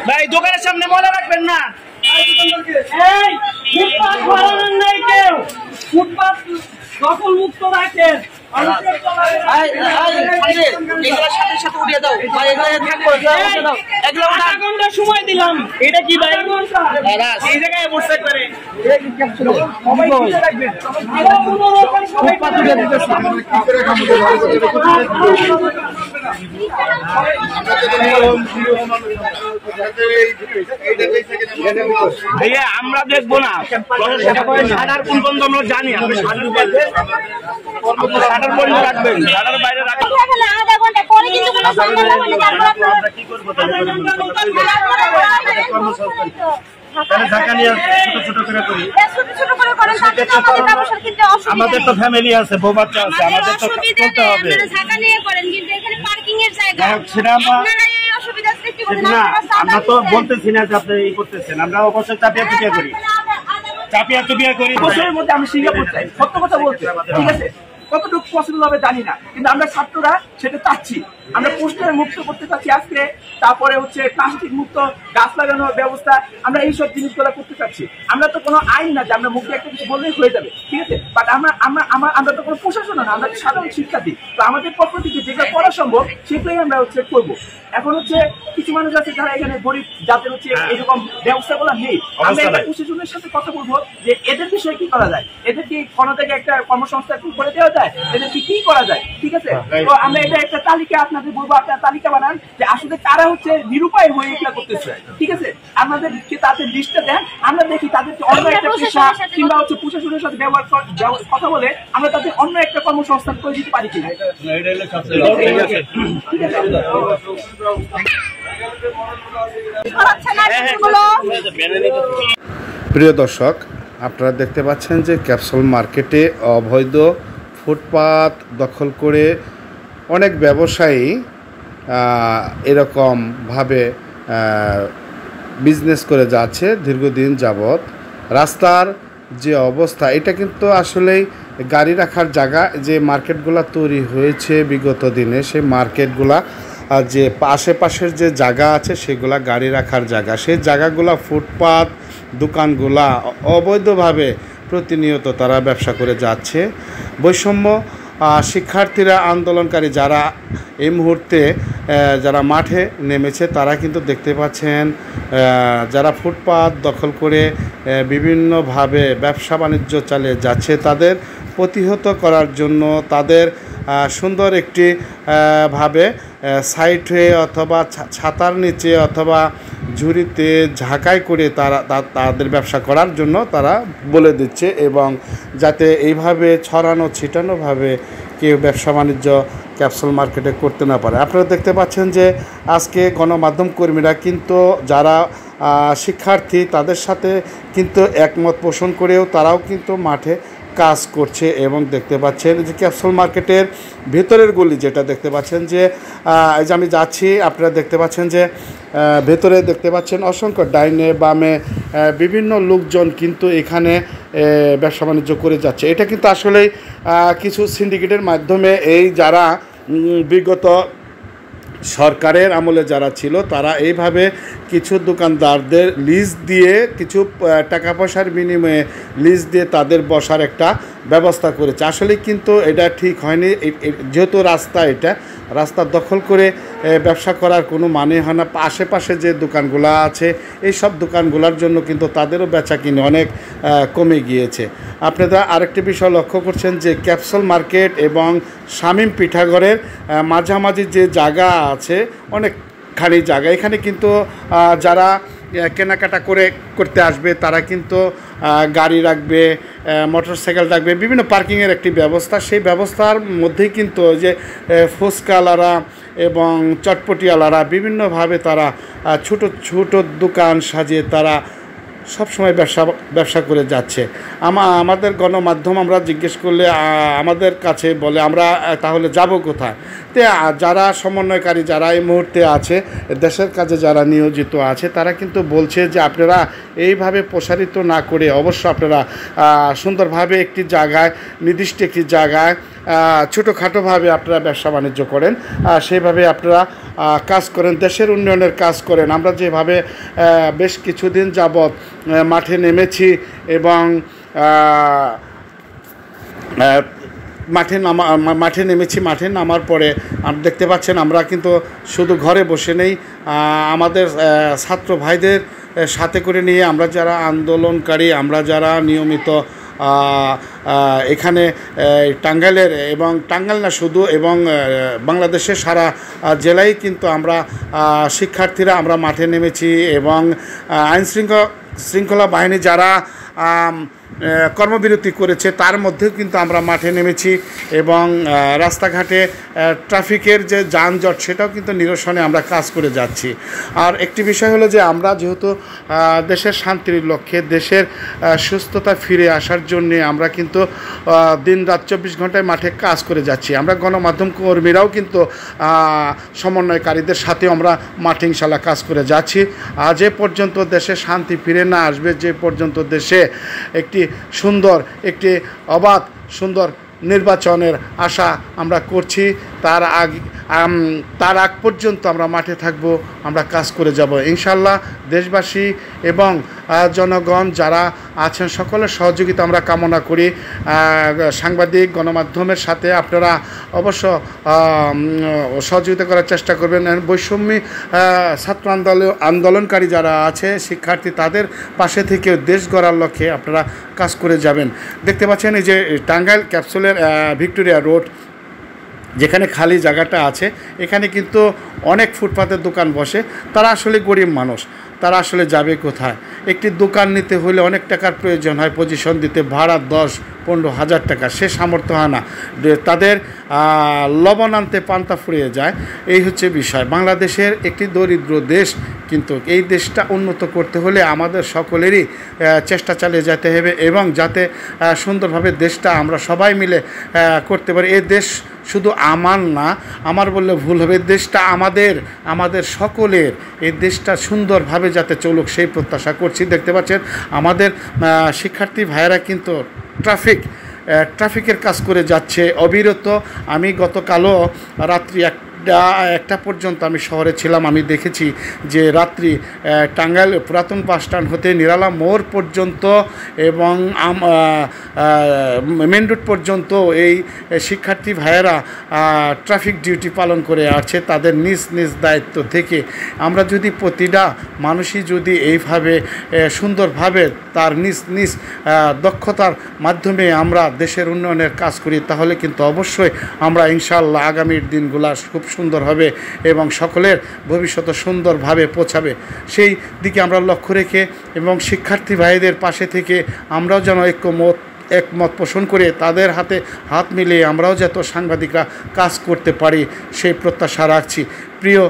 ভাই দোকানের সামনে ময়লা রাখবেন না। ফুটপাত বানানোর নাই কেউ, ফুটপাত দখল মুক্ত রাখেন। সময় দিলাম, এটা কি ভাই? এই জায়গায় বসে করে ভাইয়া আমরা দেখবো না, সাদার কোন বন্ধ আমরা জানি। আপনি সাদার বন্ধ রাখবেন, সাদার বাইরে রাখবেন। আধা ঘন্টা পরে কিন্তু কোনো সন্দেহ হবে না। আমরা কি করবো? আমাদের তো ফ্যামিলি আছে, বউ বাচ্চা আছে, আমাদের তো করতে হবে। আমরা তো বলতেছি না যে আপনি এই করতেছেন, আমরা অবশ্যই চাপিয়া চুপিয়া করি, চাপিয়া চুপিয়া করি। বছরের মধ্যে আমি সিঙ্গাপুর চাই, সত্য কথা বলতে, ঠিক আছে? কতটুকু পসিবল হবে জানি না, কিন্তু আমরা ছাত্ররা সেটা চাচ্ছি। আমরা পোস্টার মুক্ত করতে চাচ্ছি আজকে, তারপরে হচ্ছে প্লাস্টিক মুক্ত গাছ লাগানোর ব্যবস্থা, আমরা এইসব জিনিসগুলো করতে চাচ্ছি। আমরা তো কোনো আইন না যে আমরা মুখে একটা কিছু বললেই হয়ে যাবে, ঠিক আছে? বাট আমরা তো কোনো প্রশাসন না, আমরা সাধারণ শিক্ষার্থী। তো আমাদের পক্ষ থেকে যেগুলো করা সম্ভব সেগুলোই আমরা হচ্ছে করবো। এখন হচ্ছে কিছু মানুষ আছে যারা এখানে গরিব, যাদের হচ্ছে এরকম ব্যবস্থাগুলো নেই। আমরা একটা প্রশাসনের সাথে কথা বলবো যে এদের বিষয়ে কি করা যায়, এদের কি কোনো থেকে একটা কর্মসংস্থান করে দেওয়া যায়, এদের কি করা যায়, ঠিক আছে? তো আমরা এটা একটা তালিকা আপনাদের বলবো, আপনারা তালিকা বানান যে আসলে তারা হচ্ছে নিরুপায় হয়ে এগুলা করতেছে, ঠিক আছে? আমাদের তাদের লিস্টটা দেন, আমরা দেখি তাদেরকে অন্য একটা পেশা কিংবা হচ্ছে প্রশাসনের সাথে কথা বলে আমরা তাদের অন্য একটা কর্মসংস্থান করে দিতে পারি কিনা। প্রিয় দর্শক, আপনারা দেখতে পাচ্ছেন যে ক্যাপসুল মার্কেটে অবৈধ ফুটপাত দখল করে অনেক ব্যবসায়ী এরকমভাবে বিজনেস করে যাচ্ছে দীর্ঘদিন যাবৎ। রাস্তার যে অবস্থা, এটা কিন্তু আসলেই গাড়ি রাখার জায়গা। যে মার্কেটগুলো তৈরি হয়েছে বিগত দিনে, সেই মার্কেটগুলা যে আশেপাশের যে জায়গা আছে সেগুলা গাড়ি রাখার জায়গা, সেই জায়গাগুলা ফুটপাত দোকানগুলা অবৈধভাবে প্রতিনিয়ত তারা ব্যবসা করে যাচ্ছে। বৈষম্য শিক্ষার্থীরা, আন্দোলনকারী যারা এই মুহূর্তে যারা মাঠে নেমেছে, তারা কিন্তু দেখতে পাচ্ছেন যারা ফুটপাত দখল করে বিভিন্নভাবে ব্যবসা বাণিজ্য চালিয়ে যাচ্ছে, তাদের প্রতিহত করার জন্য তাদের সুন্দর একটি ভাবে সাইড হয়ে অথবা ছাতার নিচে অথবা ঝুড়িতে ঝাঁকাই করে তাদের ব্যবসা করার জন্য তারা বলে দিচ্ছে, এবং যাতে এইভাবে ছড়ানো ছিটানোভাবে কেউ ব্যবসা বাণিজ্য ক্যাপসুল মার্কেটে করতে না পারে। আপনারা দেখতে পাচ্ছেন যে আজকে গণমাধ্যম কর্মীরা কিন্তু যারা শিক্ষার্থী তাদের সাথে কিন্তু একমত পোষণ করেও তারাও কিন্তু মাঠে কাজ করছে। এবং দেখতে পাচ্ছেন যে ক্যাপসুল মার্কেটের ভেতরের গলি যেটা দেখতে পাচ্ছেন যে এই যে আমি যাচ্ছি, আপনারা দেখতে পাচ্ছেন যে ভেতরে দেখতে পাচ্ছেন অসংখ্য ডাইনে বামে বিভিন্ন লোকজন কিন্তু এখানে ব্যবসা বাণিজ্য করে যাচ্ছে। এটা কিন্তু আসলেই কিছু সিন্ডিকেটের মাধ্যমে এই যারা বিগত সরকারের আমলে যারা ছিল তারা এইভাবে কিছু দোকানদারদের লিজ দিয়ে, কিছু টাকা পয়সার বিনিময়ে লিজ দিয়ে তাদের বসার একটা ব্যবস্থা করেছে। আসলে কিন্তু এটা ঠিক হয়নি, যেহেতু রাস্তা দখল করে ব্যবসা করার কোনো মানে হয় না। আশেপাশে যে দোকানগুলো আছে এই সব দোকানগুলোর জন্য কিন্তু তাদেরও বেচা কিনে অনেক কমে গিয়েছে। আপনারা আরেকটি বিষয় লক্ষ্য করছেন যে ক্যাপসুল মার্কেট এবং শামীম পিঠাঘরের মাঝামাঝি যে জায়গা আছে, অনেকখানি জায়গা, এখানে কিন্তু যারা কেনাকাটা করতে আসবে তারা কিন্তু গাড়ি রাখবে, মোটরসাইকেল রাখবে, বিভিন্ন পার্কিংয়ের একটি ব্যবস্থা। সেই ব্যবস্থার মধ্যেই কিন্তু যে ফুচকাওয়ালারা এবং চটপটিওয়ালারা বিভিন্নভাবে তারা ছোট ছোট দোকান সাজিয়ে তারা সবসময় ব্যবসা করে যাচ্ছে। আমাদের গণমাধ্যম আমরা জিজ্ঞেস করলে আমাদের কাছে বলে আমরা তাহলে যাব কোথায়? তো যারা সমন্বয়কারী যারা এই মুহূর্তে আছে, দেশের কাজে যারা নিয়োজিত আছে, তারা কিন্তু বলছে যে আপনারা এইভাবে প্রসারিত না করে অবশ্য আপনারা সুন্দরভাবে একটি জায়গায়, নির্দিষ্ট একটি জায়গায় ছোটোখাটোভাবে আপনারা ব্যবসা বাণিজ্য করেন, সেইভাবে আপনারা কাজ করেন, দেশের উন্নয়নের কাজ করেন। আমরা যেভাবে বেশ কিছুদিন যাবৎ মাঠে নেমেছি এবং মাঠে নামার পরে দেখতে পাচ্ছেন আমরা কিন্তু শুধু ঘরে বসে নেই, আমাদের ছাত্র ভাইদের সাথে করে নিয়ে আমরা যারা আন্দোলনকারী, আমরা যারা নিয়মিত এখানে টাঙ্গাইলের এবং টাঙ্গাইল না শুধু এবং বাংলাদেশের সারা জেলায় কিন্তু আমরা শিক্ষার্থীরা আমরা মাঠে নেমেছি এবং আইন শৃঙ্খলা বাহিনী যারা কর্মবিরতি করেছে তার মধ্যেও কিন্তু আমরা মাঠে নেমেছি এবং রাস্তাঘাটে ট্রাফিকের যে যানজট সেটাও কিন্তু নিরসনে আমরা কাজ করে যাচ্ছি। আর একটি বিষয় হলো যে আমরা যেহেতু দেশের শান্তির লক্ষ্যে, দেশের সুস্থতা ফিরে আসার জন্যে আমরা কিন্তু দিন রাত 24 ঘন্টায় মাঠে কাজ করে যাচ্ছি। আমরা গণমাধ্যম কর্মীরাও কিন্তু সমন্বয়কারীদের সাথে আমরা মাঠে ইনশাল্লাহ কাজ করে যাচ্ছি। যে পর্যন্ত দেশে শান্তি ফিরে না আসবে, যে পর্যন্ত দেশে একটি অবাধ সুন্দর নির্বাচনের আশা আমরা করছি, তার আগ পর্যন্ত আমরা মাঠে থাকব, আমরা কাজ করে যাব ইনশাল্লাহ। দেশবাসী এবং জনগণ যারা আছেন সকলের সহযোগিতা আমরা কামনা করি। সাংবাদিক গণমাধ্যমের সাথে আপনারা অবশ্য সহযোগিতা করার চেষ্টা করবেন। বৈষম্য ছাত্র আন্দোলনকারী যারা আছে, শিক্ষার্থী, তাদের পাশে থেকে দেশ গড়ার লক্ষ্যে আপনারা কাজ করে যাবেন। দেখতে পাচ্ছেন এই যে টাঙ্গাইল ক্যাপসুলের ভিক্টোরিয়া রোড, যেখানে খালি জায়গাটা আছে, এখানে কিন্তু অনেক ফুটপাতের দোকান বসে। তারা আসলে গরিব মানুষ, তারা আসলে যাবে কোথায়? একটি দোকান নিতে হলে অনেক টাকার প্রয়োজন হয়, পজিশন দিতে ভাড়া 10-15 হাজার টাকা, সে সামর্থ্য হয় না। তাদের লবণ আনতে পান্তা ফুরিয়ে যায়, এই হচ্ছে বিষয়। বাংলাদেশের একটি দরিদ্র দেশ, কিন্তু এই দেশটা উন্নত করতে হলে আমাদের সকলেরই চেষ্টা চালিয়ে যেতে হবে এবং যাতে সুন্দরভাবে দেশটা আমরা সবাই মিলে করতে পারি। এই দেশ শুধু আমার না, আমার বললে ভুল হবে, দেশটা আমাদের সকলের। এই দেশটা সুন্দরভাবে যাতে চলুক সেই প্রত্যাশা করছি। দেখতে পাচ্ছেন আমাদের শিক্ষার্থী ভাইয়েরা কিন্তু ট্রাফিকের কাজ করে যাচ্ছে অবিরত। আমি গতকালও রাত্রি 1টা পর্যন্ত আমি শহরে ছিলাম। আমি দেখেছি যে রাত্রি টাঙ্গাইল পুরাতন বাস স্ট্যান্ড হতে নিরালা মোড় পর্যন্ত এবং মেন রোড পর্যন্ত এই শিক্ষার্থী ভাইয়েরা ট্রাফিক ডিউটি পালন করে আছে তাদের নিজ নিজ দায়িত্ব থেকে। আমরা যদি প্রতিটা মানুষই যদি এইভাবে সুন্দরভাবে তার নিজ নিজ দক্ষতার মাধ্যমে আমরা দেশের উন্নয়নের কাজ করি, তাহলে কিন্তু অবশ্যই আমরা ইনশাআল্লাহ আগামীর দিনগুলা খুব সুন্দর হবে এবং সকলের ভবিষ্যৎ সুন্দরভাবে পৌঁছাবে, সেই দিকে আমরা লক্ষ্য রেখে এবং শিক্ষার্থী ভাইদের পাশে থেকে আমরাও যেন একমত পোষণ করে তাদের হাতে হাত মিলিয়ে আমরাও যত সাংবাদিকরা কাজ করতে পারি সেই প্রত্যাশা রাখছি। প্রিয়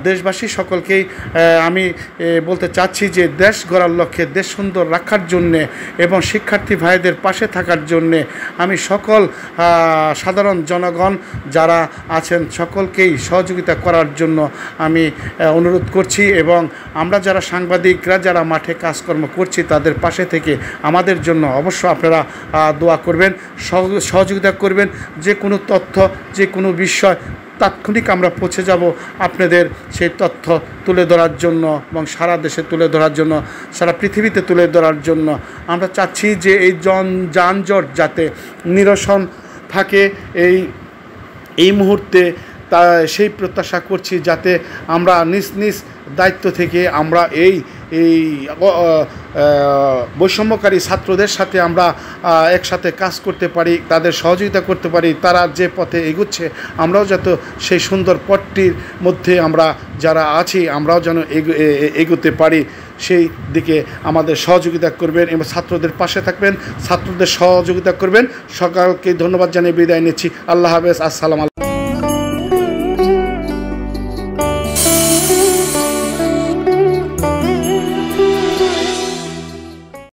দেশবাসী সকলকেই আমি বলতে চাচ্ছি যে দেশ গড়ার লক্ষ্যে, দেশ সুন্দর রাখার জন্যে এবং শিক্ষার্থী ভাইদের পাশে থাকার জন্যে আমি সকল সাধারণ জনগণ যারা আছেন সকলকেই সহযোগিতা করার জন্য আমি অনুরোধ করছি এবং আমরা যারা সাংবাদিকরা যারা মাঠে কাজকর্ম করছি তাদের পাশে থেকে আমাদের জন্য অবশ্য আপনারা দোয়া করবেন, সহযোগিতা করবেন। যে কোনো তথ্য, যে কোনো বিষয় তাৎক্ষণিক আমরা পৌঁছে যাব আপনাদের সেই তথ্য তুলে ধরার জন্য এবং সারা দেশে তুলে ধরার জন্য, সারা পৃথিবীতে তুলে ধরার জন্য। আমরা চাচ্ছি যে এই যানজট যাতে নিরসন থাকে এই মুহূর্তে, তা সেই প্রত্যাশা করছি যাতে আমরা নিজ নিজ দায়িত্ব থেকে আমরা এই বৈষম্যকারী ছাত্রদের সাথে আমরা একসাথে কাজ করতে পারি, তাদের সহযোগিতা করতে পারি। তারা যে পথে এগুচ্ছে আমরাও যাতে সেই সুন্দর পথটির মধ্যে আমরা যারা আছি আমরাও যেন এগোতে পারি, সেই দিকে আমাদের সহযোগিতা করবেন এবং ছাত্রদের পাশে থাকবেন, ছাত্রদের সহযোগিতা করবেন। সকলকে ধন্যবাদ জানিয়ে বিদায় নিচ্ছি। আল্লাহ হাফেজ। আসসালামু আলাইকুম।